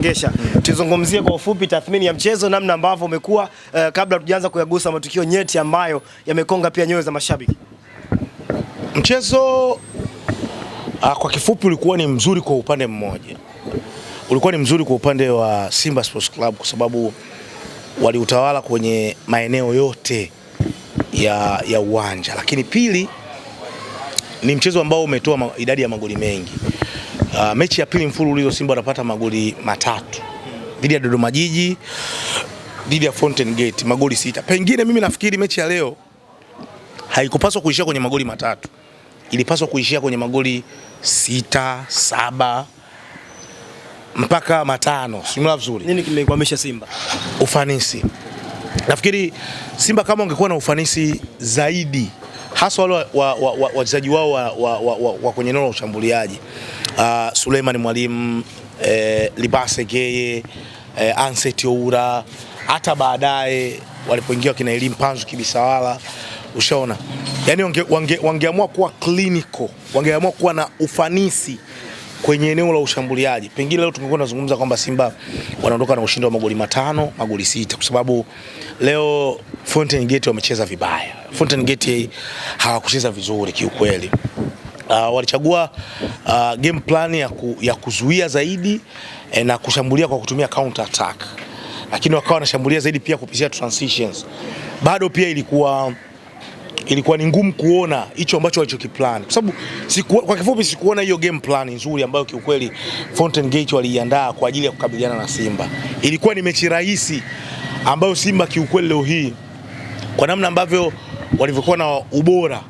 Gesha, tuzungumzie kwa ufupi tathmini ya mchezo, namna ambavyo umekuwa kabla tujaanza kuyagusa matukio nyeti ambayo yamekonga pia nyoyo za mashabiki. Mchezo kwa kifupi ulikuwa ni mzuri kwa upande mmoja. Ulikuwa ni mzuri kwa upande wa Simba Sports Club kwa sababu waliutawala kwenye maeneo yote ya uwanja. Lakini pili ni mchezo ambao umetoa idadi ya magoli mengi. Mechi ya pili mfululizo Simba wanapata magoli 3 dhidi ya Dodoma Jiji, dhidi ya Fountain Gate magoli 6. Pengine mimi nafikiri mechi ya leo haikupaswa kuishia kwenye magoli 3. Ilipaswa kuishia kwenye magoli 6, 7 mpaka 5. Simula vizuri. Nini kimekwamisha Simba? Ufanisi. Nafikiri Simba kama ungekuwa na ufanisi zaidi, hasa wale wachezaji wao wa kwenye eneo la ushambuliaji, Suleiman Mwalimu, Libase Geye, Anset Oura, hata baadaye walipoingia kina Elim Panzu Kibisawala, ushaona. Yaani wangeamua kuwa clinical, wangeamua kuwa na ufanisi kwenye eneo la ushambuliaji, pengine leo tungekuwa tunazungumza kwamba Simba wanaondoka na ushindi wa magoli 5, magoli 6, kwa sababu leo Fountain Gate wamecheza vibaya. Fountain Gate hawakucheza vizuri kiukweli. Walichagua game plan ya kuzuia zaidi na kushambulia kwa kutumia counter attack, lakini wakawa wanashambulia zaidi pia kupitia transitions. Bado pia ilikuwa ni ngumu kuona hicho ambacho walichokiplan, kwa sababu kwa kifupi sikuona hiyo game plan nzuri ambayo kiukweli Fountain Gate waliiandaa kwa ajili ya kukabiliana na Simba. Ilikuwa ni mechi rahisi ambayo Simba kiukweli leo hii kwa namna ambavyo walivyokuwa na ubora,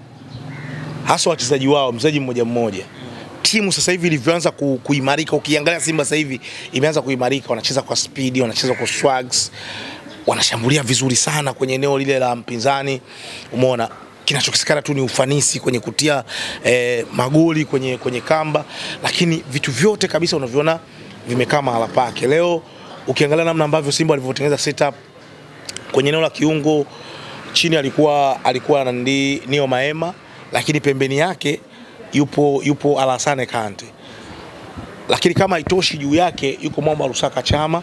hasa wachezaji wao, mchezaji mmoja mmoja, timu sasa hivi ilivyoanza kuimarika. Ukiangalia Simba sasa hivi imeanza kuimarika, wanacheza kwa speed, wanacheza kwa swags, wanashambulia vizuri sana kwenye eneo lile la mpinzani. Umeona kinachokisikana tu ni ufanisi kwenye kutia magoli kwenye kamba, lakini vitu vyote kabisa unaviona vimekaa mahala pake. Leo ukiangalia namna ambavyo Simba walivyotengeneza setup kwenye eneo la kiungo, chini alikuwa Nio Maema, lakini pembeni yake yupo Alassane Kante, lakini kama haitoshi juu yake yuko Mwamba Lusaka Chama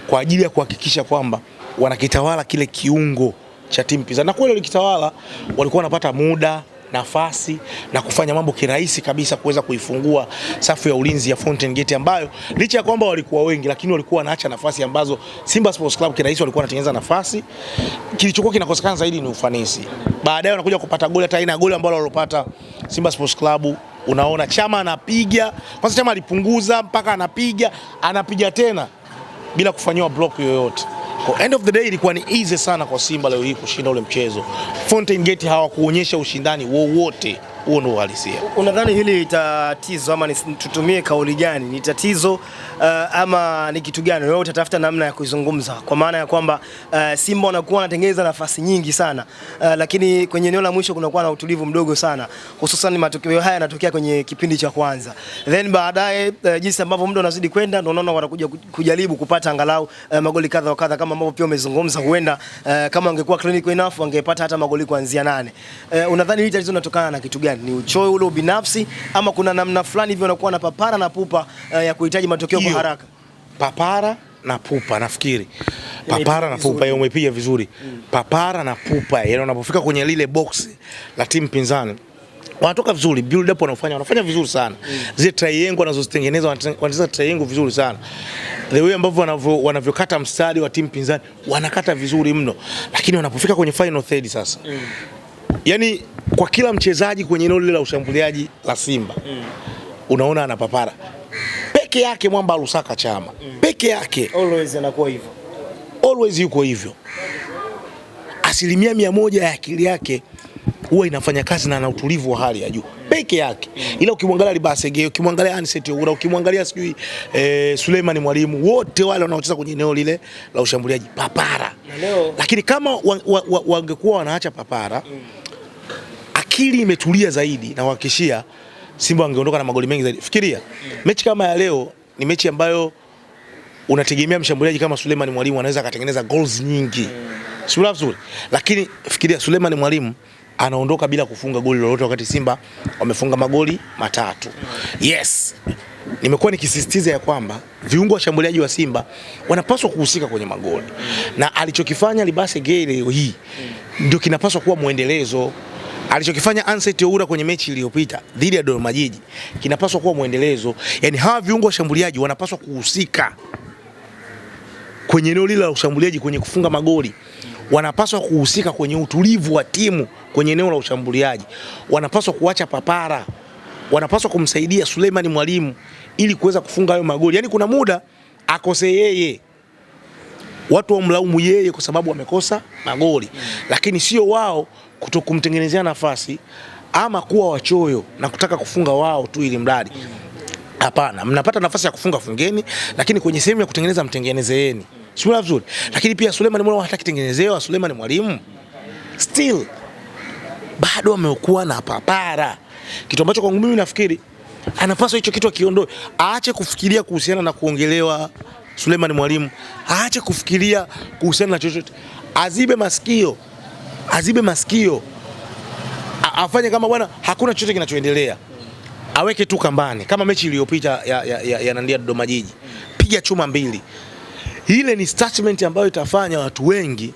kwa ajili ya kuhakikisha kwamba wanakitawala kile kiungo cha timu pinzani. Na kweli walikitawala, walikuwa wanapata muda, nafasi na kufanya mambo kirahisi kabisa kuweza kuifungua safu ya ulinzi ya Fountain Gate, ambayo licha ya kwamba walikuwa wengi lakini walikuwa wanaacha nafasi ambazo Simba Sports Club kirahisi walikuwa wanatengeneza nafasi. Kilichokuwa kinakosekana zaidi ni ufanisi. Baadaye wanakuja kupata goli, hata aina goli ambalo walopata Simba Sports Club, unaona Chama anapiga, kwanza Chama alipunguza mpaka anapiga tena bila kufanywa block yoyote. Kwa end of the day ilikuwa ni easy sana kwa Simba leo hii kushinda ule mchezo. Fountain Gate hawakuonyesha ushindani wowote. Huo ndio uhalisia. Unadhani hili tatizo ama tutumie kauli gani? Ni tatizo ama ni kitu gani? Wewe utatafuta namna ya kuizungumza, kwa maana ya kwamba Simba wanakuwa wanatengeneza nafasi nyingi sana, lakini kwenye eneo la mwisho kunakuwa na utulivu mdogo sana, hususan matokeo haya yanatokea kwenye kipindi cha kwanza. Then baadaye jinsi ambavyo muda unazidi kwenda ndio unaona watakuja kujaribu kupata angalau magoli kadha wa kadha, kama ambavyo pia umezungumza, huenda kama wangekuwa clinical enough wangepata hata magoli kuanzia 8. Unadhani hili tatizo linatokana na kitu gani? Ni uchoyo ule binafsi ama kuna namna fulani hivyo wanakuwa na papara na pupa ya kuhitaji matokeo kwa haraka? Papara na pupa, nafikiri. Papara na pupa, umepiga vizuri. Papara na pupa, yaani unapofika kwenye lile box la timu pinzani wanatoka vizuri, build up wanafanya vizuri sana. Zile triangle wanazozitengeneza, wanacheza triangle vizuri sana. The way ambavyo wanavyokata mstari wa timu pinzani, wanakata vizuri mno. Lakini wanapofika kwenye final third sasa, yani kwa kila mchezaji kwenye eneo lile la ushambuliaji la Simba, unaona ana papara peke yake. Mwamba Lusaka Chama peke yake always anakuwa hivyo, always yuko hivyo. 100% ya akili yake huwa inafanya kazi na ana utulivu wa hali ya juu peke yake. Ila ukimwangalia Libase Geye, ukimwangalia Anset Oura, ukimwangalia Suleiman Mwalimu, wote wale wanaocheza kwenye eneo lile la ushambuliaji papara. Lakini kama wangekuwa wanaacha papara, akili imetulia zaidi, na kuhakikishia Simba wangeondoka na magoli mengi zaidi. Fikiria mechi kama ya leo ni mechi ambayo unategemea mshambuliaji kama Suleiman Mwalimu anaweza akatengeneza goals nyingi. Sio vizuri. Lakini fikiria Suleiman Mwalimu anaondoka bila kufunga goli lolote wakati Simba wamefunga magoli 3. Yes. nimekuwa nikisisitiza ya kwamba viungo washambuliaji wa Simba wanapaswa kuhusika kwenye magoli. Na alichokifanya Libase Gay leo hii ndio kinapaswa kuwa muendelezo. Alichokifanya Anseti Oura kwenye mechi iliyopita dhidi ya Dodoma Jiji kinapaswa kuwa muendelezo. Yaani hawa viungo washambuliaji wanapaswa kuhusika kwenye eneo lile la ushambuliaji, kwenye kufunga magoli. Wanapaswa kuhusika kwenye utulivu wa timu kwenye eneo la ushambuliaji. Wanapaswa kuacha papara. Wanapaswa kumsaidia Suleiman Mwalimu ili kuweza kufunga hayo magoli. Yaani kuna muda akose yeye, watu wamlaumu yeye kwa sababu amekosa magoli, lakini sio wao kutokumtengenezea nafasi ama kuwa wachoyo na kutaka kufunga wao tu ili mradi. Hapana, mnapata nafasi ya kufunga fungeni, lakini kwenye sehemu ya kutengeneza mtengenezeeni. Sio vizuri. Lakini pia Suleiman Mwalimu hataki tengenezewa. Suleiman Mwalimu still bado amekuwa na papara. Kitu ambacho kwangu mimi nafikiri anapaswa hicho kitu akiondoe. Aache kufikiria kuhusiana na kuongelewa Suleiman Mwalimu. Aache kufikiria kuhusiana na chochote. Azibe masikio. Afanye kama bwana hakuna chochote kinachoendelea. Aweke tu kambani kama mechi iliyopita ya Nandia Dodoma Jiji. Piga chuma 2. Ile ni statement ambayo itafanya watu wengi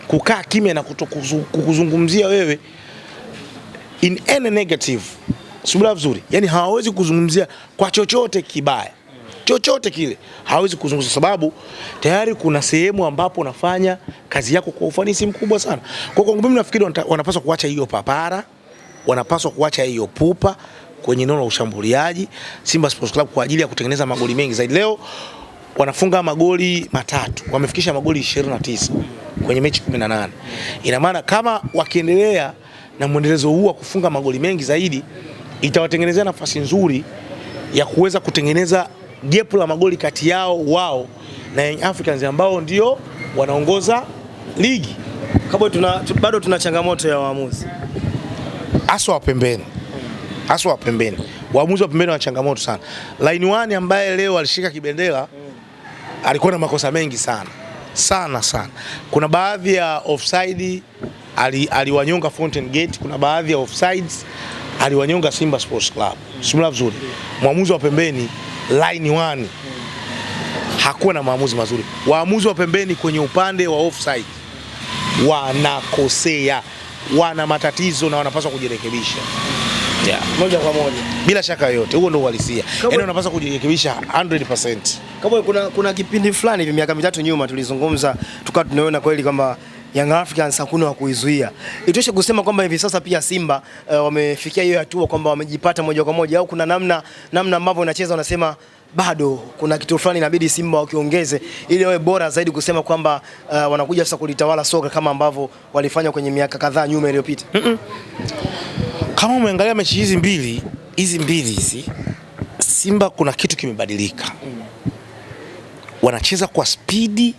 kukaa kimya na kukuzungumzia wewe in any negative. Subira vizuri. Yaani hawawezi kuzungumzia kwa chochote kibaya. Chochote kile hawawezi kuzungumzia sababu tayari kuna sehemu ambapo unafanya kazi yako kwa ufanisi mkubwa sana. Kwa hiyo mimi nafikiri wanapaswa kuacha hiyo papara, wanapaswa kuacha hiyo pupa kwenye eneo la ushambuliaji Simba Sports Club kwa ajili ya kutengeneza magoli mengi zaidi. Leo wanafunga magoli 3, wamefikisha magoli 29 kwenye mechi 18. Ina maana kama wakiendelea na mwendelezo huu wa kufunga magoli mengi zaidi, itawatengenezea nafasi nzuri ya kuweza kutengeneza gap la magoli kati yao wao na Young Africans ambao ndio wanaongoza ligi. Bado tuna changamoto ya waamuzi. Aswa wa pembeni. Waamuzi wa pembeni wana changamoto sana. Line 1 ambaye leo alishika kibendera alikuwa na makosa mengi sana. Kuna baadhi ya offside aliwanyonga Fountain Gate, kuna baadhi ya offsides aliwanyonga Simba Sports Club. Simula vizuri. Mwamuzi wa pembeni line 1 hakuwa na maamuzi mazuri. Waamuzi wa pembeni kwenye upande wa offside wanakosea, wana matatizo na wanapaswa kujirekebisha. Yeah. Moja kwa moja. Bila shaka yote, huo ndio uhalisia. Yaani wanapaswa kujirekebisha 100%. Kama kuna kipindi fulani hivi miaka 3 nyuma tulizungumza tukawa tunaona kweli kwamba Young Africans hakuna wa kuizuia. Itoshe kusema kwamba hivi sasa pia Simba wamefikia hiyo hatua kwamba wamejipata moja kwa moja, au kuna namna ambavyo unacheza unasema bado kuna kitu fulani inabidi Simba wakiongeze ili wawe bora zaidi kusema kwamba wanakuja sasa kulitawala soka kama ambavyo walifanya kwenye miaka kadhaa nyuma iliyopita. Kama umeangalia mechi hizi mbili Simba kuna kitu kimebadilika. Wanacheza kwa spidi,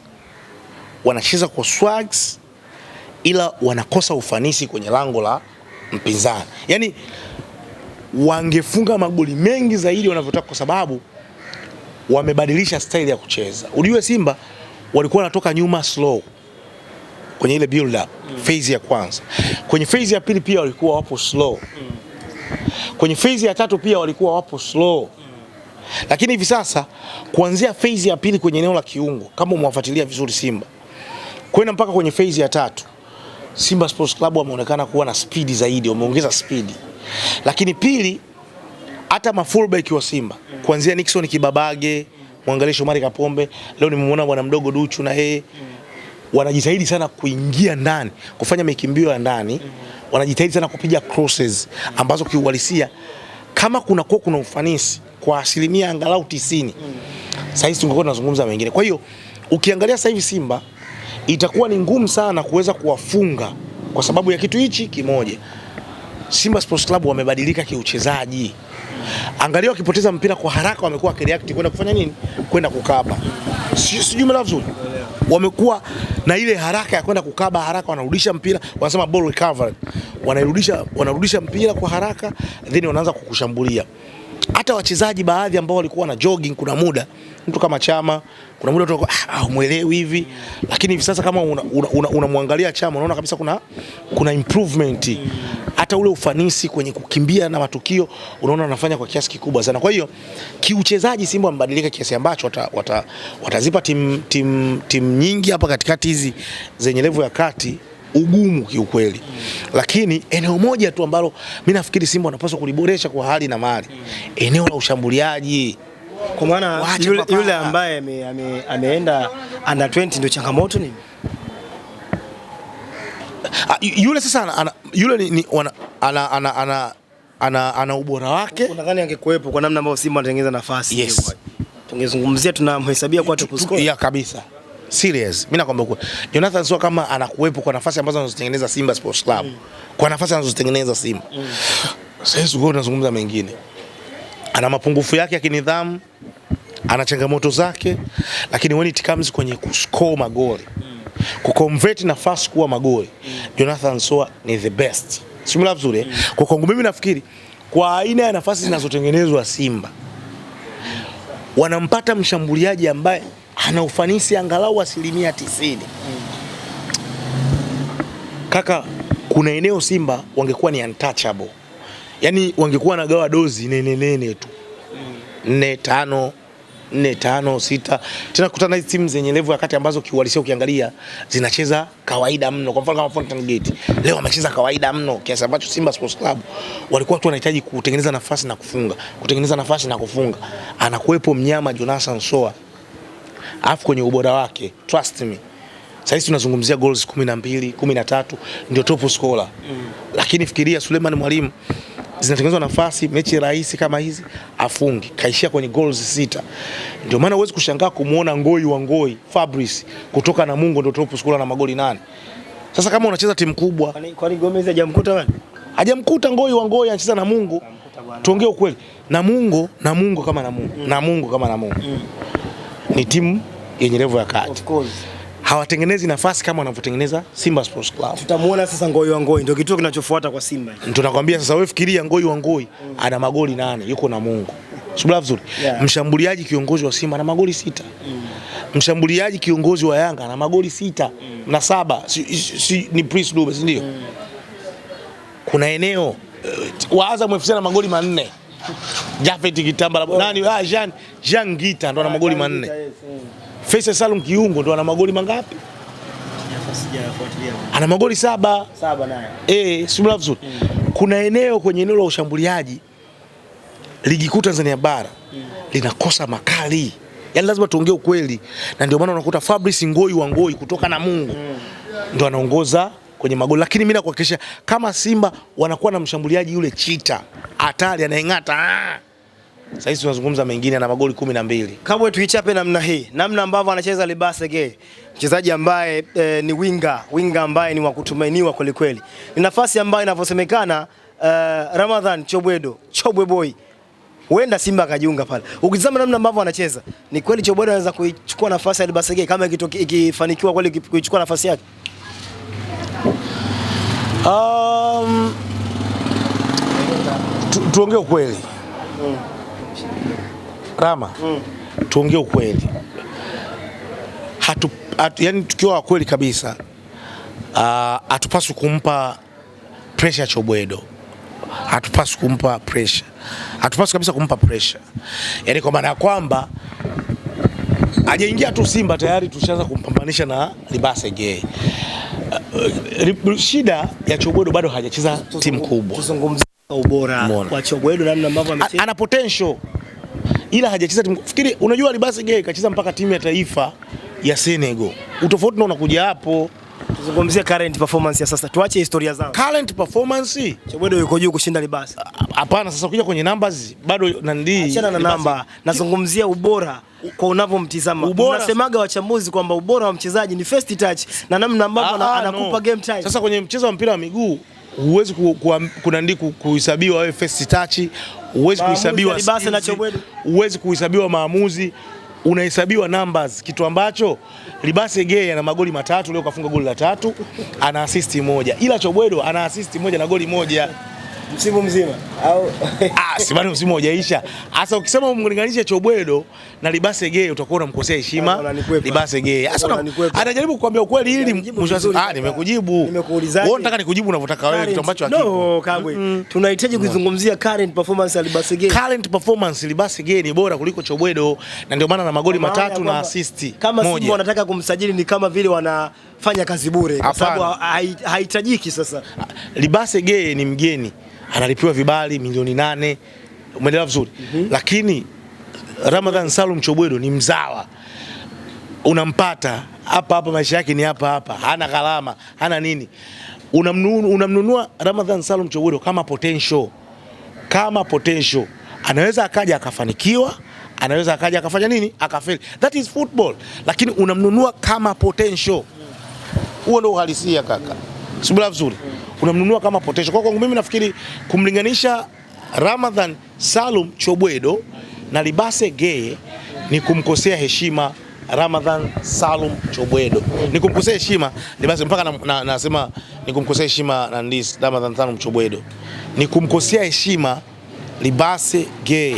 wanacheza kwa swags, ila wanakosa ufanisi kwenye lango la mpinzani. Yaani wangefunga magoli mengi zaidi wanavyotaka kwa sababu wamebadilisha style ya kucheza. Ujue Simba walikuwa wanatoka nyuma slow kwenye ile build up phase ya kwanza. Kwenye phase ya pili pia walikuwa wapo slow. Kwenye phase ya tatu pia walikuwa wapo slow. Lakini hivi sasa kuanzia phase ya pili kwenye eneo la kiungo, kama umwafuatilia vizuri Simba, kwenda mpaka kwenye phase ya tatu, Simba Sports Club wameonekana kuwa na speed zaidi, wameongeza speed. Lakini pili, hata mafullback wa Simba, kuanzia Nixon Kibabage, muangalie Shomari Kapombe, leo nimemuona bwana mdogo Duchu na yeye wanajitahidi sana kuingia ndani, kufanya mikimbio ya ndani, wanajitahidi sana kupiga crosses ambazo kiuhalisia kama kuna ufanisi kwa asilimia angalau 90. Sasa hivi tungekuwa tunazungumza mengine. Kwa hiyo ukiangalia sasa hivi Simba itakuwa ni ngumu sana kuweza kuwafunga kwa sababu ya kitu hichi kimoja. Simba Sports Club wamebadilika kiuchezaji. Angalia wakipoteza mpira kwa haraka wamekuwa wakireact kwenda kufanya nini? Kwenda kukaba. Sijui mla vizuri. Wamekuwa na ile haraka ya kwenda kukaba haraka, wanarudisha mpira, wanasema ball recovery. Wanarudisha mpira kwa haraka then wanaanza kukushambulia. Hata wachezaji baadhi ambao walikuwa na jogging kuna muda, mtu kama Chama, kuna muda tu muelewi hivi, lakini hivi sasa kama unamwangalia Chama unaona kabisa kuna improvement. hata ule ufanisi kwenye kukimbia na matukio unaona wanafanya kwa kiasi kikubwa sana. Kwa hiyo kiuchezaji Simba wamebadilika kiasi ambacho watazipa timu nyingi hapa katikati hizi zenye level ya kati ugumu kiukweli. Lakini eneo moja tu ambalo mimi nafikiri Simba wanapaswa kuliboresha kwa hali na mali, eneo la ushambuliaji. Kwa maana yule ambaye ameenda under 20 ndio changamoto nini? Yule sasa ana ubora wake. Unadhani angekuepo kwa namna ambayo Simba anatengeneza nafasi? Yes. Tungezungumzia tunamhesabia kwa top scorer. Ya kabisa. Serious. Mimi nakwambia kwa Jonathan Soa kama anakuepo kwa nafasi ambazo anazotengeneza Simba Sports Club. Kwa nafasi anazotengeneza Simba. Sasa uko tunazungumza mengine. Ana mapungufu yake ya kinidhamu, ana changamoto zake, lakini when it comes kwenye kuscore magoli, kuconvert nafasi kuwa magoli, Jonathan Soa ni the best. Simula vizuri. Kwa kwangu mimi nafikiri kwa aina ya nafasi zinazotengenezwa Simba, wanampata mshambuliaji ambaye ana ufanisi angalau 90%. Kaka, kuna eneo Simba wangekuwa ni untouchable. Yaani wangekuwa nagawa dozi nene tu. 4-5 4-5-6. Tena kutana hizi timu zenye level ya kati ambazo kiuhalisia ukiangalia zinacheza kawaida mno. Kwa mfano kama Fountain Gate leo wamecheza kawaida mno kiasi ambacho Simba Sports Club walikuwa tu wanahitaji kutengeneza nafasi na kufunga, kutengeneza nafasi na kufunga. Anakuepo mnyama Jonathan Soa. Alafu kwenye ubora wake, trust me. Sasa tunazungumzia goals 12, 13 ndio top scorer. Lakini fikiria Suleiman Mwalimu zinatengenezwa nafasi mechi rahisi kama hizi afungi, kaishia kwenye goals 6. Ndio maana huwezi kushangaa kumuona Ngoi wa Ngoi Fabrice kutoka Namungo ndio top scorer na magoli 8. Sasa kama unacheza timu kubwa, kwani Gomez hajamkuta bwana? Hajamkuta Ngoi wa Ngoi anacheza Namungo. Tuongee ukweli. Namungo kama Namungo. Namungo kama Namungo. Ni timu yenye level ya kati. Of course. Hawatengenezi nafasi kama wanavyotengeneza Simba Sports Club. Tutamuona sasa Ngoi wa Ngoi ndio kituo kinachofuata kwa Simba. Tunakwambia sasa wewe fikiria Ngoi wa Ngoi ana magoli 8 yuko na Mungu. Subira vizuri. Yeah. Mshambuliaji kiongozi wa Simba ana magoli 6. Mshambuliaji kiongozi wa Yanga ana magoli 6 na 7. Ni Prince Dube, si ndio? Kuna eneo wa Azam FC na magoli 4. Jafet Kitamba nani Jean Gita ndo ana magoli 4. Faisal Salum Kiungo ndo ana magoli mangapi? Ana magoli 7 naye. Subira vizuri. Kuna eneo kwenye eneo la ushambuliaji ligi kuu Tanzania bara linakosa makali. Yaani lazima tuongee ukweli. Na ndio maana unakuta Fabrice Ngoi wa Ngoi kutoka Namungo ndo anaongoza kwenye magoli. Lakini mimi nakuhakikisha kama Simba wanakuwa na mshambuliaji yule Chita hatari anaingata. Sasa hizi tunazungumza mengine na magoli 12. Kabla tuichape namna hii, namna ambavyo anacheza Libase Gay, mchezaji ambaye ni winga ambaye ni wa kutumainiwa kweli kweli. Ni nafasi ambayo inavyosemekana Ramadhan Chobwe Boy huenda Simba akajiunga pale. Ukitazama namna ambavyo anacheza, ni kweli Chobwe anaweza kuichukua nafasi ya Libase Gay kama ikifanikiwa kweli kuichukua nafasi yake? Tuongee ukweli. Rama, tuongee ukweli. Yani tukiwa wa kweli kabisa, hatupaswi kumpa pressure Chobwedo. Hatupaswi kumpa pressure. Hatupaswi kabisa kumpa pressure. Yani kwa maana ya kwamba hajaingia tu Simba tayari tushaanza kumpambanisha na Libase Gay. Shida ya Chobwedo bado hajacheza timu kubwa. Tuzungumzie ubora wa Chobwedo namna ambavyo amecheza. Ana potential. Ila hajacheza timu. Fikiri unajua Libase Gay kacheza mpaka timu ya taifa ya Senegal. Utofauti ndio unakuja hapo. Tuzungumzie current performance ya sasa. Tuache historia zao. Current performance Chobwedo yuko juu kushinda Libase. Hapana, sasa ukija kwenye numbers bado nandi. Achana na namba. Nazungumzia ubora kwa unavyomtizama. Unasemaga wachambuzi kwamba ubora wa mchezaji ni first touch na namna ambavyo anakupa game time. Sasa kwenye mchezo wa mpira wa miguu huwezi kuhesabiwa wewe first touch, huwezi kuhesabiwa Libase na Chobwedo, huwezi kuhesabiwa maamuzi, unahesabiwa numbers, kitu ambacho Libase Gay ana magoli 3 leo kafunga goli la 3, ana assist 1, ila Chobwedo ana assist 1 na goli 1. Msimu mzima au si bado msimu hujaisha. Sasa ukisema umlinganishe Chobwedo na Libase Gay utakuwa unamkosea heshima Libase Gay. Sasa anajaribu kukuambia ukweli ili nimekujibu. Wewe unataka nikujibu unavyotaka wewe, kitu ambacho hakipo. No, Kabwe. Tunahitaji kuzungumzia current performance ya Libase Gay. Current performance Libase Gay ni bora kuliko Chobwedo na ndio maana na magoli 3 na assist 1. Kama Simba wanataka kumsajili ni kama vile wanafanya kazi bure kwa sababu haitajiki sasa. Libase Gay ni mgeni. Analipiwa vibali milioni 8. Umeelewa vizuri? Lakini Ramadhan Salum Chobwedo ni mzawa. Unampata hapa maisha yake ni hapa. Hana gharama, hana nini. Unamnunua Ramadhan Salum Chobwedo kama potential. Anaweza akaja akafanikiwa, anaweza akaja akafanya nini? Akafeli. That is football. Lakini unamnunua kama potential. Huo ndio uhalisia kaka. Sibula vizuri. Unamnunua kama potential. Kwa kwangu mimi nafikiri kumlinganisha Ramadhan Salum Chobwedo na Libase Gay ni kumkosea heshima Ramadhan Salum Chobwedo. Ni kumkosea heshima Libase, mpaka nasema ni kumkosea heshima na ndis Ramadhan Salum Chobwedo. Ni kumkosea heshima Libase Gay.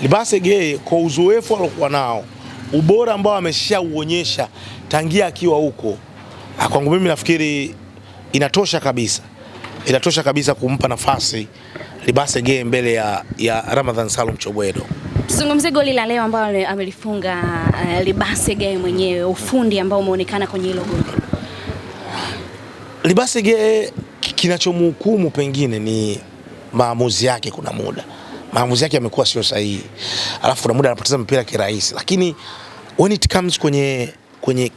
Libase Gay kwa uzoefu aliokuwa nao, ubora ambao ameshauonyesha tangia akiwa huko. Kwangu mimi nafikiri inatosha kabisa kumpa nafasi Libase Gay mbele ya Ramadhan Salum Chobwedo. Tuzungumzie goli la leo ambalo amelifunga Libase Gay mwenyewe, ufundi ambao umeonekana kwenye hilo goli. Libase Gay kinachomhukumu pengine ni maamuzi yake. Kuna muda maamuzi yake yamekuwa sio sahihi, alafu kuna muda anapoteza mpira kirahisi, lakini when it comes kwenye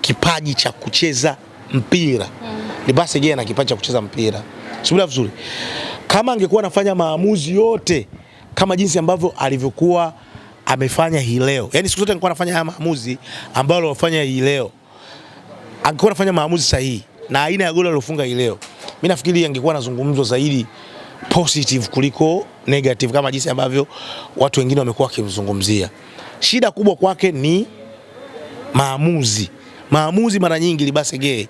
kipaji cha kucheza mpira, Libase Gay ana kipaji cha kucheza mpira. Subira vizuri. Kama angekuwa anafanya maamuzi yote kama jinsi ambavyo alivyokuwa amefanya hii leo, yani siku zote angekuwa anafanya haya maamuzi ambayo alofanya hii leo, angekuwa anafanya maamuzi sahihi na aina ya goli alilofunga hii leo, mimi nafikiri angekuwa anazungumzwa zaidi positive kuliko negative kama jinsi ambavyo watu wengine wamekuwa wakimzungumzia. Shida kubwa kwake ni maamuzi mara nyingi Libase Gay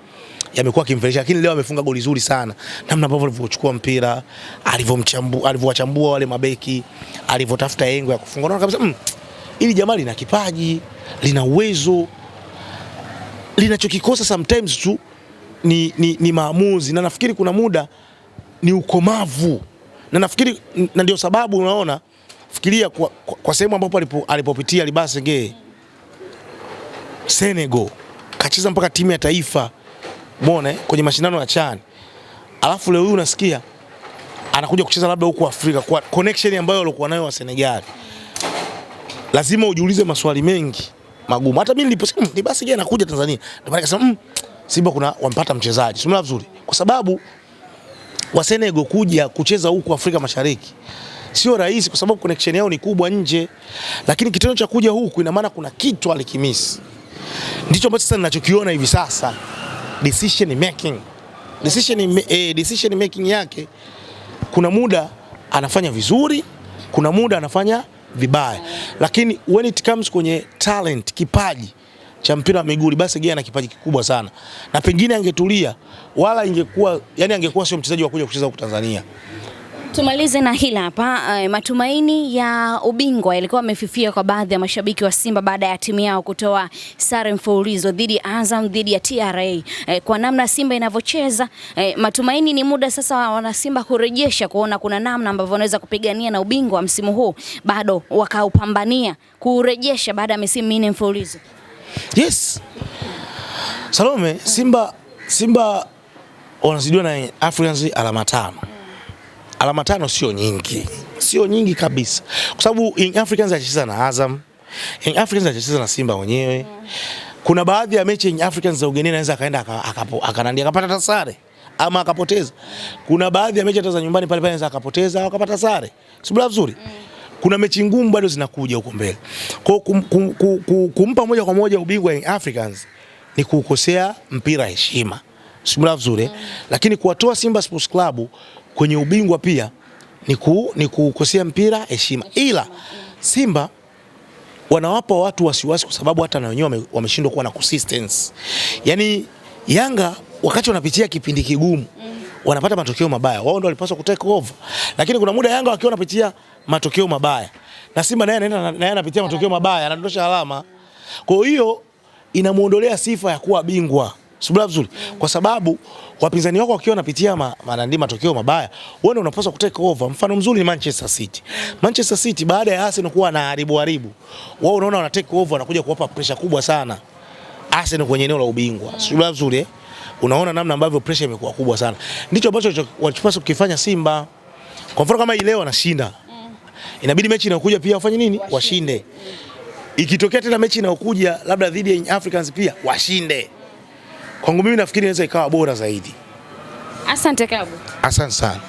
yamekuwa kimfelisha, lakini leo amefunga goli zuri sana. Namna ambavyo alivyochukua mpira, alivyowachambua wale mabeki, alivyotafuta engo ya kufunga. Unaona kabisa ili jamaa lina kipaji, lina uwezo. Linachokikosa sometimes tu ni maamuzi, na nafikiri kuna muda ni ukomavu. Na nafikiri na ndio sababu unaona, fikiria kwa sehemu ambapo alipopitia Libase Gay, Senegal, kacheza mpaka timu ya taifa. Umeona kwenye mashindano ya CHAN. Alafu leo huyu unasikia anakuja kucheza labda huko Afrika, kwa connection ambayo alikuwa nayo wa Senegal. Lazima ujiulize maswali mengi magumu. Hata mimi niliposikia Libase Gay anakuja Tanzania, ndio maana nikasema Simba kuna wampata mchezaji. Simba vizuri. Kwa sababu wa Senegal kuja kucheza huko Afrika Mashariki sio rahisi, kwa sababu connection yao ni kubwa nje. Lakini kitendo cha kuja huku ina maana kuna kitu alikimisi. Ndicho ambacho sasa ninachokiona hivi sasa. Decision making yake kuna muda anafanya vizuri, kuna muda anafanya vibaya. Lakini when it comes kwenye talent, kipaji cha mpira wa miguu, Libase Gay ana kipaji kikubwa sana. Na pengine angetulia wala angekuwa sio mchezaji wa kuja kucheza huko Tanzania. Tumalize na hila hapa. Matumaini ya ubingwa yalikuwa yamefifia kwa baadhi ya mashabiki wa Simba baada ya timu yao kutoa sare mfululizo dhidi ya Azam, dhidi ya TRA. Kwa namna Simba inavyocheza, matumaini ni muda sasa wana Simba kurejesha, kuona kuna namna ambavyo wanaweza kupigania na ubingwa wa msimu huu, bado wakaupambania kurejesha baada ya misimu 4 mfululizo. Yes. Salome, Simba wanazidiwa na Africans alama 5. Alama 5 sio nyingi kabisa, kwa sababu Young Africans anacheza na Azam, Young Africans anacheza na Simba wenyewe. Kuna baadhi ya mechi Young Africans za ugenini anaweza akaenda akapata sare ama akapoteza. Kuna baadhi ya mechi hata za nyumbani pale anaweza akapoteza au akapata sare. Sibula vizuri. Kuna mechi ngumu bado zinakuja huko mbele. Kwa kumpa moja kwa moja ubingwa Young Africans ni kukosea mpira heshima. Sibula vizuri. Lakini kuwatoa Simba Sports Club kwenye ubingwa pia ni kukosea mpira heshima. Ila Simba wanawapa watu wasiwasi, kwa sababu hata na wenyewe wameshindwa kuwa na consistency. Yani Yanga wakati wanapitia kipindi kigumu wanapata matokeo mabaya, wao ndio walipaswa ku take over. Lakini kuna muda Yanga wakiwa wanapitia matokeo mabaya na Simba naye anapitia matokeo mabaya, anadondosha alama. Kwa hiyo inamuondolea sifa ya kuwa bingwa. Subira vizuri. Kwa sababu wapinzani wako wakiwa wanapitia matokeo mabaya, wewe ndio unapaswa ku take over. Mfano mzuri ni Manchester City. Manchester City baada ya Arsenal kuwa na haribu, wao unaona wana take over, wanakuja kuwapa pressure kubwa sana Arsenal kwenye eneo la ubingwa. Subira vizuri. Unaona namna ambavyo pressure imekuwa kubwa sana. Ndicho ambacho walipaswa kukifanya Simba. Kwa mfano kama hii leo wanashinda, inabidi mechi inayokuja pia wafanye nini? Washinde. Ikitokea tena mechi inayokuja labda dhidi ya Young Africans pia washinde. Kwangu mimi nafikiri inaweza ikawa bora zaidi. Asante Kabu. Asante sana.